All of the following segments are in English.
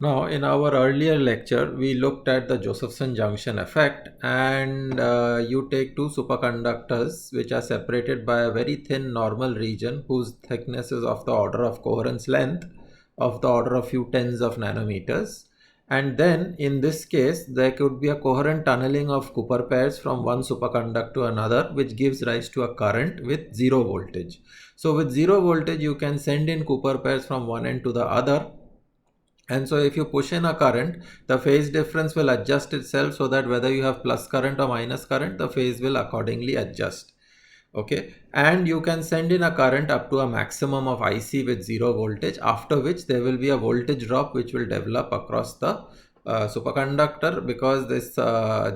Now, in our earlier lecture, we looked at the Josephson junction effect, and you take two superconductors which are separated by a very thin normal region whose thickness is of the order of coherence length of the order of few tens of nanometers. And then in this case, there could be a coherent tunneling of Cooper pairs from one superconductor to another, which gives rise to a current with zero voltage. So with zero voltage, you can send in Cooper pairs from one end to the other, and so if you push in a current, the phase difference will adjust itself so that whether you have plus current or minus current, the phase will accordingly adjust. Okay, and you can send in a current up to a maximum of IC with zero voltage, after which there will be a voltage drop which will develop across the superconductor, because this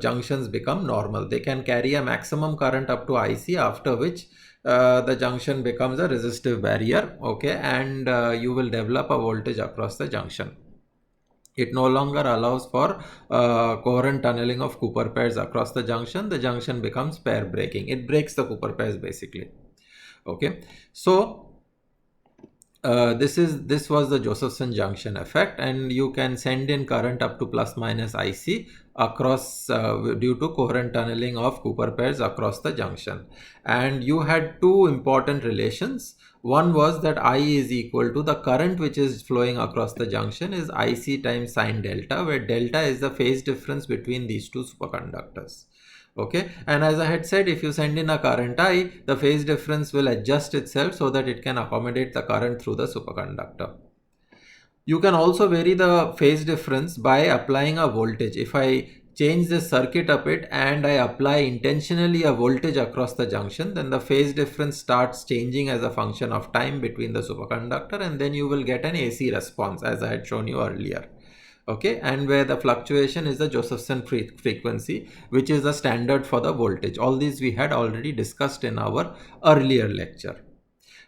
junctions become normal. They can carry a maximum current up to IC, after which the junction becomes a resistive barrier. Okay, and you will develop a voltage across the junction. It no longer allows for coherent tunneling of Cooper pairs across the junction. The junction becomes pair breaking. It breaks the Cooper pairs basically. Okay, so this was the Josephson junction effect, and you can send in current up to plus minus IC across due to coherent tunneling of Cooper pairs across the junction. And you had two important relations. One was that I is equal to the current which is flowing across the junction is IC times sine delta, where delta is the phase difference between these two superconductors. Okay, and as I had said, if you send in a current I, the phase difference will adjust itself so that it can accommodate the current through the superconductor. You can also vary the phase difference by applying a voltage. If I change this circuit a bit and I apply intentionally a voltage across the junction, then the phase difference starts changing as a function of time between the superconductor, and then you will get an AC response as I had shown you earlier. Okay, and where the fluctuation is the Josephson frequency, which is the standard for the voltage. All these we had already discussed in our earlier lecture.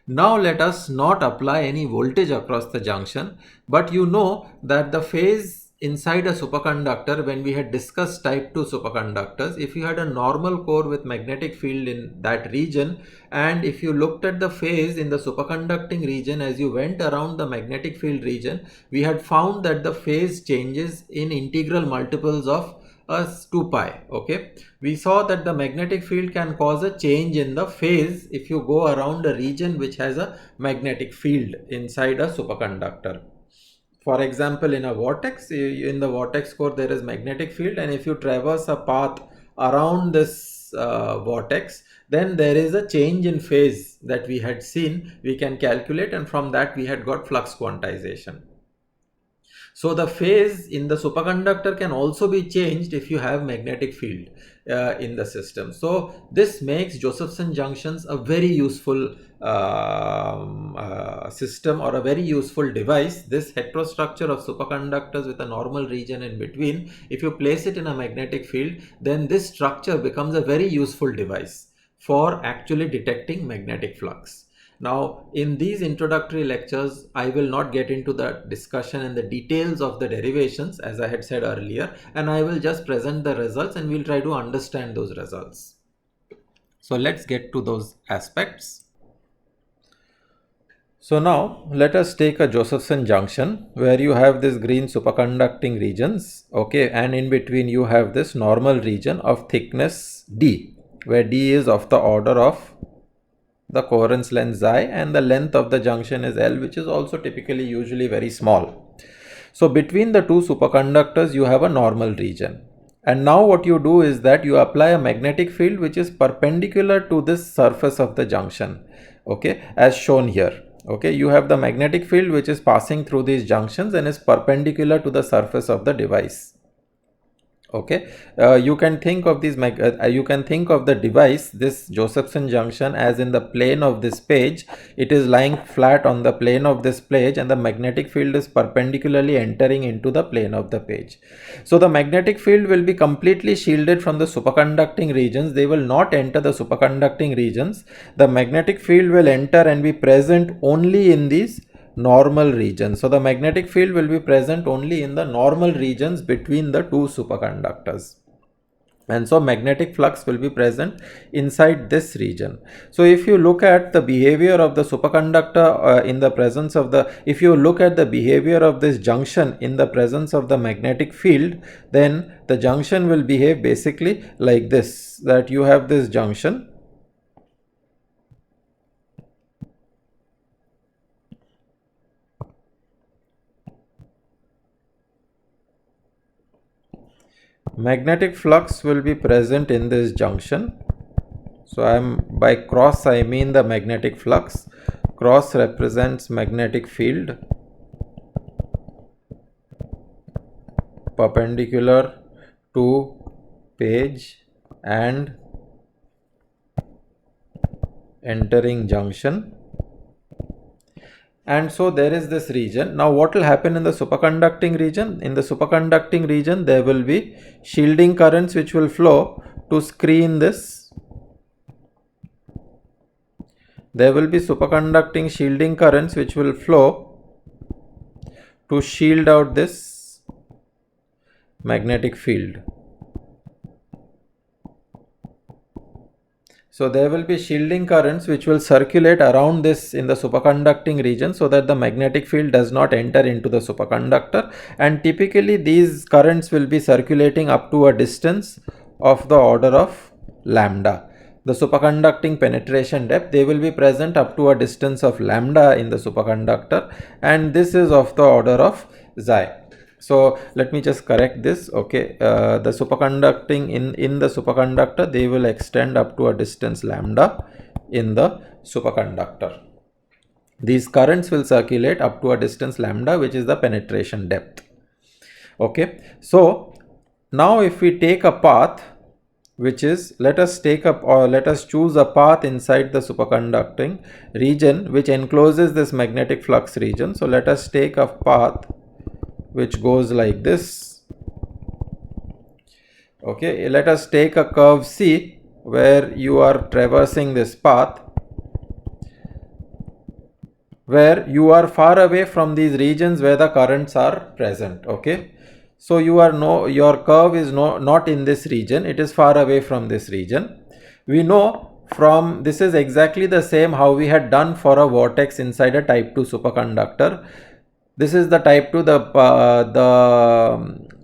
Now let us not apply any voltage across the junction, but you know that the phase inside a superconductor, when we had discussed type 2 superconductors, if you had a normal core with magnetic field in that region, and if you looked at the phase in the superconducting region as you went around the magnetic field region, we had found that the phase changes in integral multiples of as 2 pi. Okay, we saw that the magnetic field can cause a change in the phase if you go around a region which has a magnetic field inside a superconductor. For example, in a vortex, in the vortex core there is magnetic field, and if you traverse a path around this vortex, then there is a change in phase that we had seen, we can calculate, and from that we had got flux quantization. So the phase in the superconductor can also be changed if you have magnetic field in the system. So this makes Josephson junctions a very useful system, or a very useful device. This heterostructure of superconductors with a normal region in between, if you place it in a magnetic field, then this structure becomes a very useful device for actually detecting magnetic flux. Now, in these introductory lectures, I will not get into the discussion and the details of the derivations, as I had said earlier, and I will just present the results and we'll try to understand those results. So let's get to those aspects. So now let us take a Josephson junction where you have this green superconducting regions, okay, and in between you have this normal region of thickness D, where D is of the order of the coherence length xi, and the length of the junction is L, which is also typically usually very small. So between the two superconductors you have a normal region, and now what you do is that you apply a magnetic field which is perpendicular to this surface of the junction, okay, as shown here. Okay, you have the magnetic field which is passing through these junctions and is perpendicular to the surface of the device. Okay, you can think of these you can think of the device, this Josephson junction, as in the plane of this page. It is lying flat on the plane of this page, and the magnetic field is perpendicularly entering into the plane of the page. So the magnetic field will be completely shielded from the superconducting regions. They will not enter the superconducting regions. The magnetic field will enter and be present only in these normal regions. So the magnetic field will be present only in the normal regions between the two superconductors. and so magnetic flux will be present inside this region. So if you look at the behavior of the superconductor in the presence of the, if you look at the behavior of this junction in the presence of the magnetic field, then the junction will behave basically like this, that you have this junction. Magnetic flux will be present in this junction. So by cross I mean the magnetic flux. Cross represents magnetic field perpendicular to page and entering junction. And so there is this region. Now what will happen in the superconducting region? In the superconducting region there will be shielding currents which will flow to screen this. There will be superconducting shielding currents which will flow to shield out this magnetic field. So there will be shielding currents which will circulate around this in the superconducting region so that the magnetic field does not enter into the superconductor, and typically these currents will be circulating up to a distance of the order of lambda. The superconducting penetration depth, they will be present up to a distance of lambda in the superconductor, and this is of the order of xi. So let me just correct this. Okay, the superconducting in the superconductor, they will extend up to a distance lambda in the superconductor. These currents will circulate up to a distance lambda, which is the penetration depth. Okay, so now if we take a path, which is, let us choose a path inside the superconducting region which encloses this magnetic flux region. So let us take a path which goes like this. Okay, let us take a curve C where you are traversing this path, where you are far away from these regions where the currents are present. Okay, so your curve is not in this region, it is far away from this region. We know from this is exactly the same how we had done for a vortex inside a type 2 superconductor. This is the type 2, the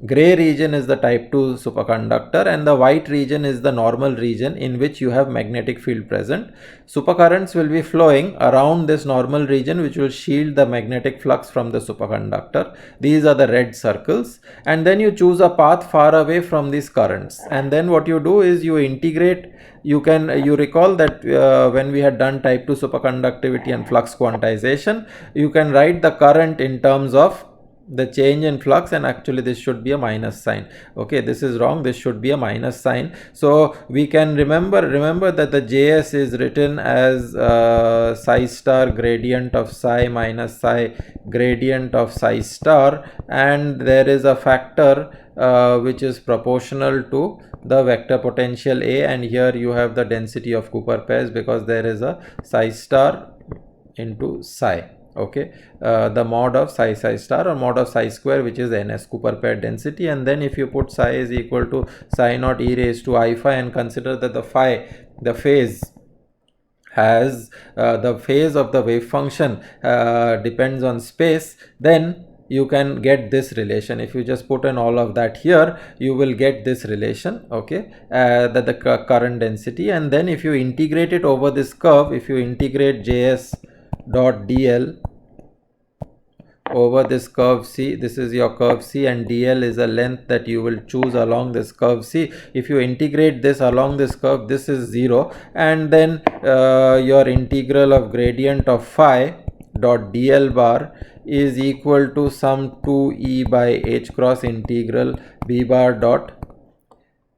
gray region is the type 2 superconductor, and the white region is the normal region in which you have magnetic field present. Supercurrents will be flowing around this normal region which will shield the magnetic flux from the superconductor. These are the red circles, and then you choose a path far away from these currents, and then what you do is you integrate. You recall that when we had done type 2 superconductivity and flux quantization, you can write the current in terms of the change in flux, and actually this should be a minus sign. Okay, this is wrong, this should be a minus sign. So we can remember that the Js is written as psi star gradient of psi minus psi gradient of psi star, and there is a factor which is proportional to the vector potential A, and here you have the density of Cooper pairs because there is a psi star into psi. Okay, the mod of psi star or mod of psi square, which is ns Cooper pair density, and then if you put psi is equal to psi naught e raised to I phi, and consider that the phase has the phase of the wave function depends on space, then you can get this relation. If you just put in all of that here, you will get this relation. Okay, that the current density, and then if you integrate it over this curve, if you integrate Js dot dl over this curve C, this is your curve C, and dl is a length that you will choose along this curve C. If you integrate this along this curve, this is 0, and then your integral of gradient of phi dot dl bar is equal to sum 2e by h cross integral b bar dot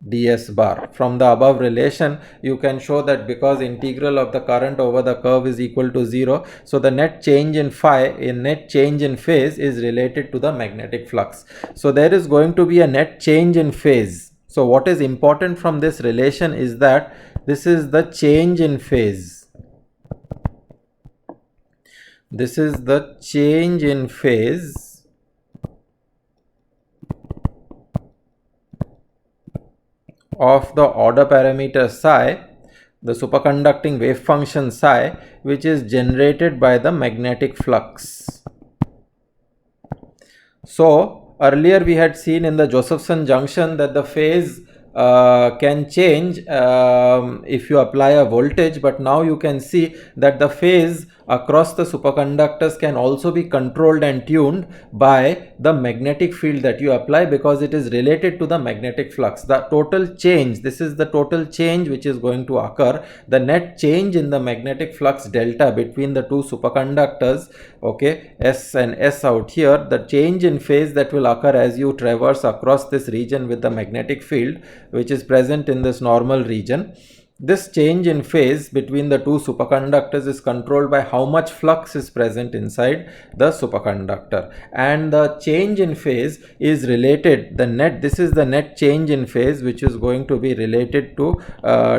ds bar. From the above relation, you can show that because integral of the current over the curve is equal to 0, so the net change in phi, net change in phase, is related to the magnetic flux. So there is going to be a net change in phase. So what is important from this relation is that this is the change in phase. This is the change in phase of the order parameter psi, the superconducting wave function psi, which is generated by the magnetic flux. So earlier we had seen in the Josephson junction that the phase can change if you apply a voltage, but now you can see that the phase across the superconductors can also be controlled and tuned by the magnetic field that you apply, because it is related to the magnetic flux. The total change, this is the total change which is going to occur, the net change in the magnetic flux delta between the two superconductors, okay, S and S out here, the change in phase that will occur as you traverse across this region with the magnetic field which is present in this normal region. This change in phase between the two superconductors is controlled by how much flux is present inside the superconductor, and the change in phase is related, the net, this is the net change in phase which is going to be related to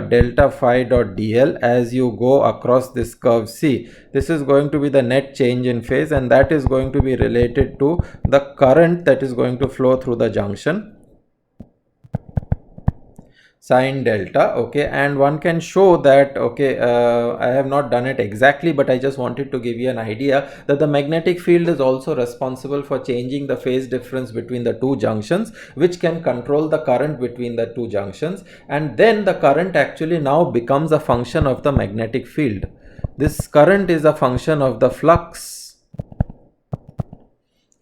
delta phi dot dl as you go across this curve C. This is going to be the net change in phase, and that is going to be related to the current that is going to flow through the junction, sine delta. Okay, and one can show that, okay, I have not done it exactly, but I just wanted to give you an idea that the magnetic field is also responsible for changing the phase difference between the two junctions, which can control the current between the two junctions, and then the current actually now becomes a function of the magnetic field. This current is a function of the flux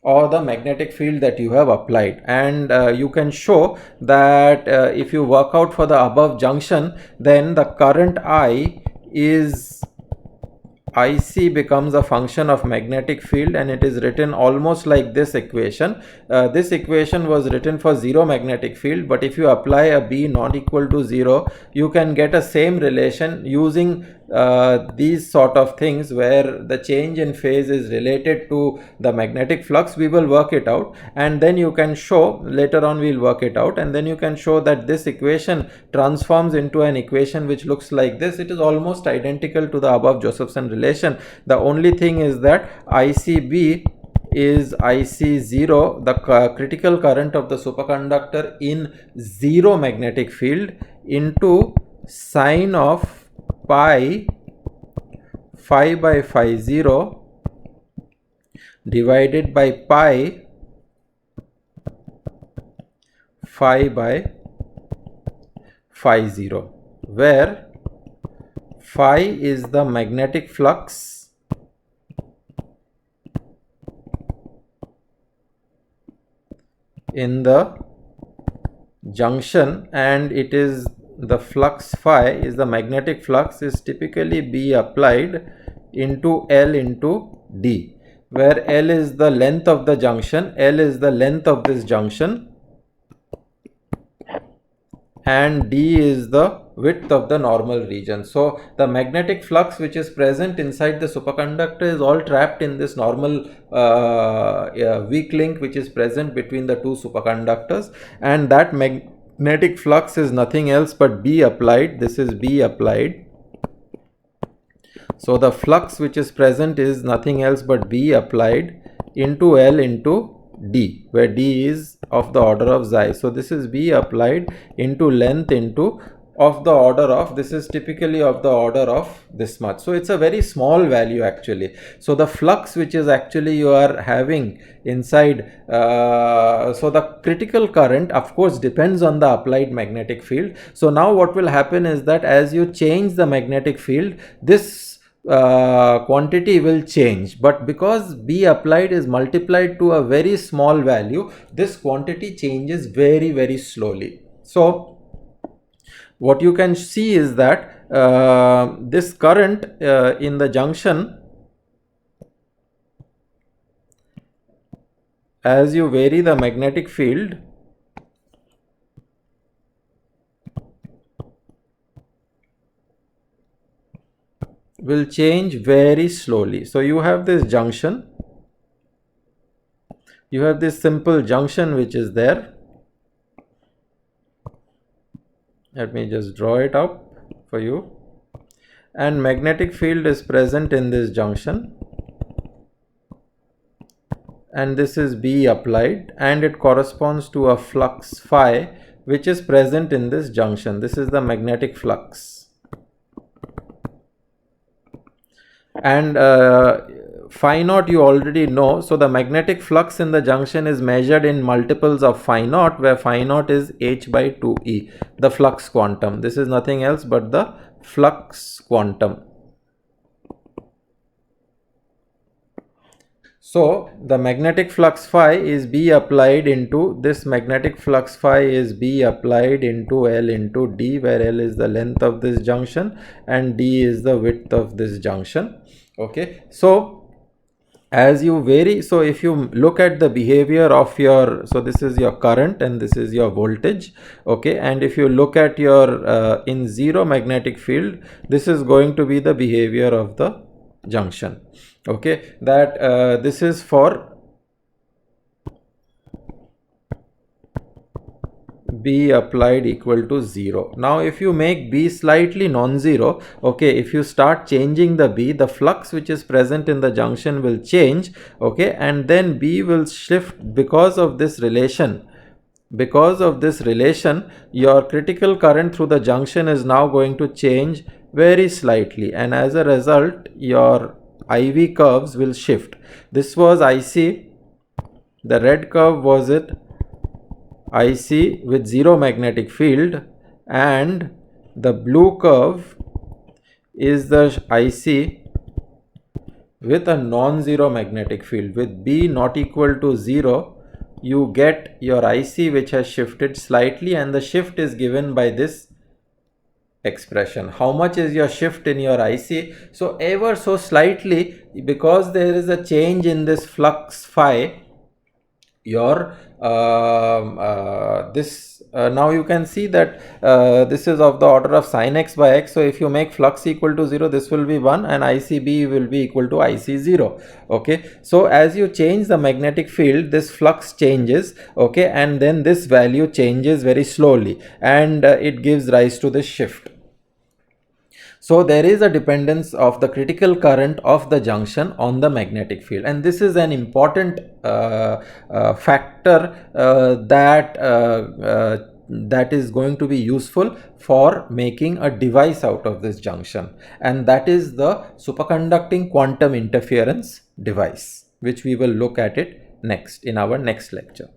or the magnetic field that you have applied, and you can show that if you work out for the above junction, then the current I is IC becomes a function of magnetic field, and it is written almost like this equation. This equation was written for zero magnetic field, but if you apply a B not equal to 0, you can get a same relation using these sort of things where the change in phase is related to the magnetic flux. We will work it out, and then you can show, later on we'll work it out, and then you can show that this equation transforms into an equation which looks like this. It is almost identical to the above Josephson relation. The only thing is that ICB is IC0, the critical current of the superconductor in zero magnetic field, into sine of pi phi by phi 0 divided by pi phi by phi 0, where phi is the magnetic flux in the junction, and it is the flux phi is the magnetic flux is typically B applied into L into D, where L is the length of the junction, L is the length of this junction, and D is the width of the normal region. So the magnetic flux which is present inside the superconductor is all trapped in this normal weak link which is present between the two superconductors, and that magnetic flux is nothing else but B applied. This is B applied. So the flux which is present is nothing else but B applied into L into D, where D is of the order of xi. So this is B applied into length into of the order of, this is typically of the order of this much. So it's a very small value actually. So the flux which is actually you are having inside, so the critical current of course depends on the applied magnetic field. So now what will happen is that as you change the magnetic field, this quantity will change, but because B applied is multiplied to a very small value, this quantity changes very, very slowly. So what you can see is that this current in the junction, as you vary the magnetic field, will change very slowly. So you have this junction, you have this simple junction which is there. Let me just draw it up for you, and magnetic field is present in this junction, and this is B applied, and it corresponds to a flux phi which is present in this junction. This is the magnetic flux. And phi naught you already know. So the magnetic flux in the junction is measured in multiples of phi naught, where phi naught is h by 2e, the flux quantum. This is nothing else but the flux quantum. So the magnetic flux phi is B applied into this magnetic flux phi is B applied into L into D, where L is the length of this junction and D is the width of this junction. Okay, so as you vary, so if you look at the behavior of your, so this is your current and this is your voltage. Okay, and if you look at your in zero magnetic field, this is going to be the behavior of the junction. Okay, that this is for B applied equal to 0. Now if you make B slightly non-zero, okay, if you start changing the B, the flux which is present in the junction will change. Okay, and then B will shift because of this relation. Because of this relation, your critical current through the junction is now going to change very slightly, and as a result your IV curves will shift. This was IC, the red curve was it IC with zero magnetic field, and the blue curve is the IC with a non-zero magnetic field. With B not equal to 0, you get your IC which has shifted slightly, and the shift is given by this expression. How much is your shift in your IC? So ever so slightly, because there is a change in this flux phi, your now you can see that this is of the order of sin x by x. So if you make flux equal to 0, this will be 1 and ICB will be equal to IC0. Okay, so as you change the magnetic field, this flux changes. Okay, and then this value changes very slowly, and it gives rise to this shift. So there is a dependence of the critical current of the junction on the magnetic field, and this is an important factor that is going to be useful for making a device out of this junction, and that is the superconducting quantum interference device, which we will look at it next in our next lecture.